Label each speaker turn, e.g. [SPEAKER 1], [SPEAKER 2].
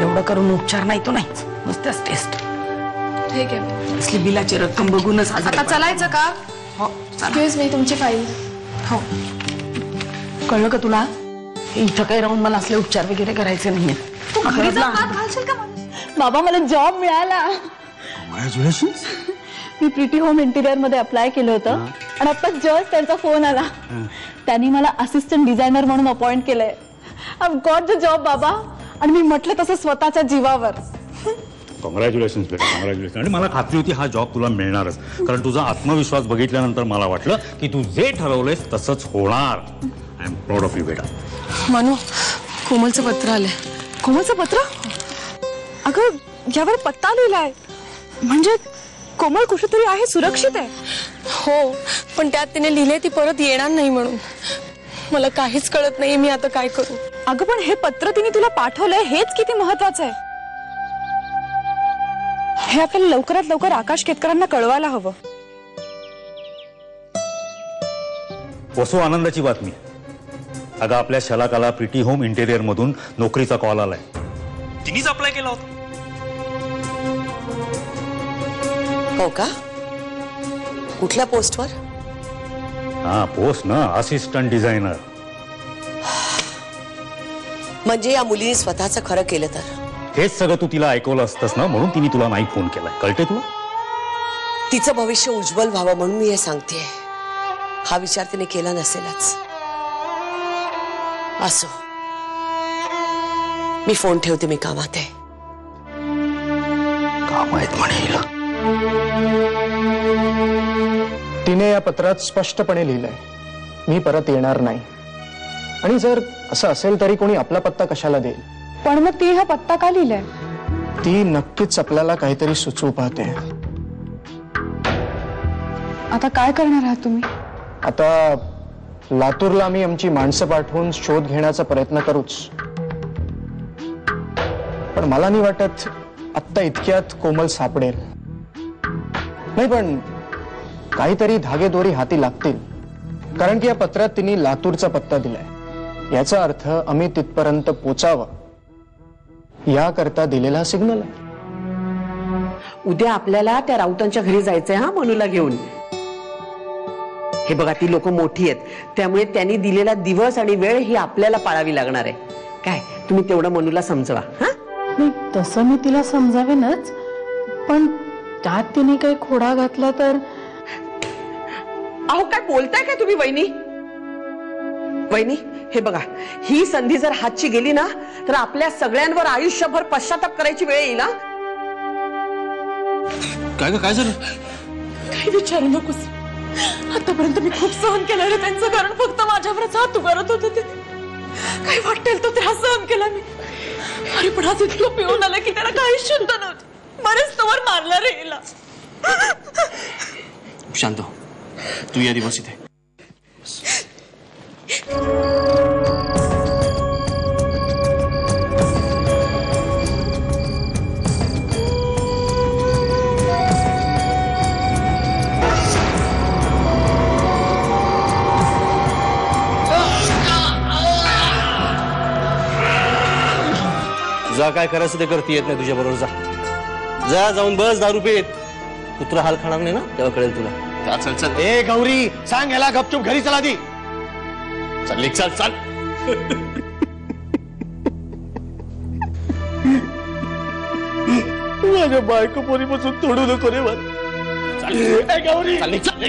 [SPEAKER 1] एवढं करून उपचार नाही तो नाहीच, नुसत्याच टेस्ट.
[SPEAKER 2] ठीक आहे.
[SPEAKER 1] असली बिलाची रक्कम बघूनच
[SPEAKER 2] आता चलायचं का?
[SPEAKER 1] हो
[SPEAKER 2] एक्सक्यूज मी, तुमची फाईल.
[SPEAKER 1] हो कळलं का तुला? इथं काही राहून मला असले उपचार वगैरे करायचे नाहीये.
[SPEAKER 2] तू घरी जाऊन हात घालशील का मला?
[SPEAKER 3] बाबा मला जॉब मिळाला.
[SPEAKER 4] कॉंग्रॅच्युलेशन्स.
[SPEAKER 3] मी प्रिटी होम इंटिरियर मध्ये अप्लाय केलं होतं आणि आता जस्ट त्यांचा फोन आला. त्यांनी मला असिस्टंट डिझायनर म्हणून अपॉइंट केलंय. आय गॉट द जॉब बाबा. आणि मी म्हटलं तसं स्वतःच्या जीवावर.
[SPEAKER 4] कॉंग्रॅच्युलेशन्स बेटा, कॉंग्रॅच्युलेशन. आणि मला खात्री होती हा जॉब तुला मिळणारच, कारण तुझा आत्मविश्वास बघितल्यानंतर मला वाटलं की तू जे ठरवलंयस तसंच होणार. I am proud of you बेटा.
[SPEAKER 2] मनू, कोमलचं पत्र आलंय.
[SPEAKER 3] कोमलचं पत्र? अगं यावर पत्ता लिहिलाय, म्हणजे कोमल कुठेतरी आहे, सुरक्षित आहे.
[SPEAKER 2] हो, पण त्यात तिने लिहिले ती परत येणार नाही म्हणून. मला काहीच कळत नाही मी आता काय करू.
[SPEAKER 3] अगं पण हे पत्र तिने तुला पाठवलंय हेच किती महत्वाचं आहे. हे आपल्याला लवकरात लवकर आकाश केतकरांना कळवायला हवं.
[SPEAKER 4] वसो, आनंदाची बातमी. अगं आपल्या शलाकाला प्रिटी होम इंटेरियर मधून नोकरीचा कॉल आलाय. तिनेच अप्लाय केला होता.
[SPEAKER 5] हो का? कुठल्या पोस्टवर?
[SPEAKER 4] हा पोस्ट ना, असिस्टंट डिझायनर.
[SPEAKER 5] म्हणजे या मुलीने स्वतःचं खरं केलं तर?
[SPEAKER 4] हेच सगळं तू तिला ऐकवलं असतंस ना, म्हणून तिने तुला नाही फोन केलाय. कळते तुला?
[SPEAKER 5] तिचं भविष्य उज्ज्वल व्हावं म्हणून मी हे सांगतेय. हा विचार तिने केला नसेलच. असो, मी फोन ठेवते, मी कामात आहे.
[SPEAKER 4] काम आहेत म्हणेल.
[SPEAKER 6] तिने या पत्रात स्पष्टपणे लिहिलंय, मी परत येणार नाही. आणि जर असं असेल तरी कोणी आपला पत्ता कशाला देईल?
[SPEAKER 3] पण मग ती हा पत्ता का लिहिलाय?
[SPEAKER 6] ती नक्कीच आपल्याला काहीतरी सुचवू पाहते.
[SPEAKER 3] आता काय करणार आहात तुम्ही?
[SPEAKER 6] आता लातूरला आम्ही आमची माणसं पाठवून शोध घेण्याचा प्रयत्न करूच, पण मला नाही वाटत आत्ता इतक्यात कोमल सापडेल. नाही, पण काहीतरी धागेदोरी हाती लागतील, कारण की या पत्रात तिने लातूरचा पत्ता दिलाय. याचा अर्थ आम्ही तिथपर्यंत पोचावं याकरता दिलेला सिग्नल आहे.
[SPEAKER 7] उद्या आपल्याला त्या राऊतांच्या घरी जायचंय हा, मनूला घेऊन. हे बघा, ती लोक मोठी आहेत, त्यामुळे त्यांनी दिलेला दिवस आणि वेळ ही आपल्याला पाळावी लागणार आहे. काय तुम्ही तेवढं मनूला समजवा. हा
[SPEAKER 3] नाही, तसं मी तिला समजावेनच, पण त्यात तिने काही खोडा घातला तर?
[SPEAKER 7] अहो काय बोलताय काय तुम्ही वहिनी? वहिनी हे बघा, ही संधी जर हातची गेली ना तर आपल्या सगळ्यांवर आयुष्यभर पश्चाताप करायची वेळ येईल.
[SPEAKER 4] काय झालं?
[SPEAKER 3] काही विचारू नकोस. आतापर्यंत मी खूप सहन केलं रे त्यांचं, कारण फक्त माझ्यावरच हात उगारत होते ते. काही वाटेल तो त्रास सहन केला मी. अरे पण आज इतकं पिऊन आला की त्याला काही चिंता नव्हती. बरेच तवर मारला रे हिला.
[SPEAKER 8] शांत हो. तू या दिवस इथे. जा, काय करायचं ते करती येत नाही तुझ्या बरोबर. जा जा, जाऊन बस दारू पेत. कुत्रा हाल खाणार नाही ना, तेव्हा कळेल तुला. चल चल.
[SPEAKER 6] ए गौरी, सांग याला गपचूप घरी चला दी.
[SPEAKER 8] चल चल चल.
[SPEAKER 6] माझ्या बायको पोरीपासून तोडू नको रे.
[SPEAKER 8] चल गौरी, चल.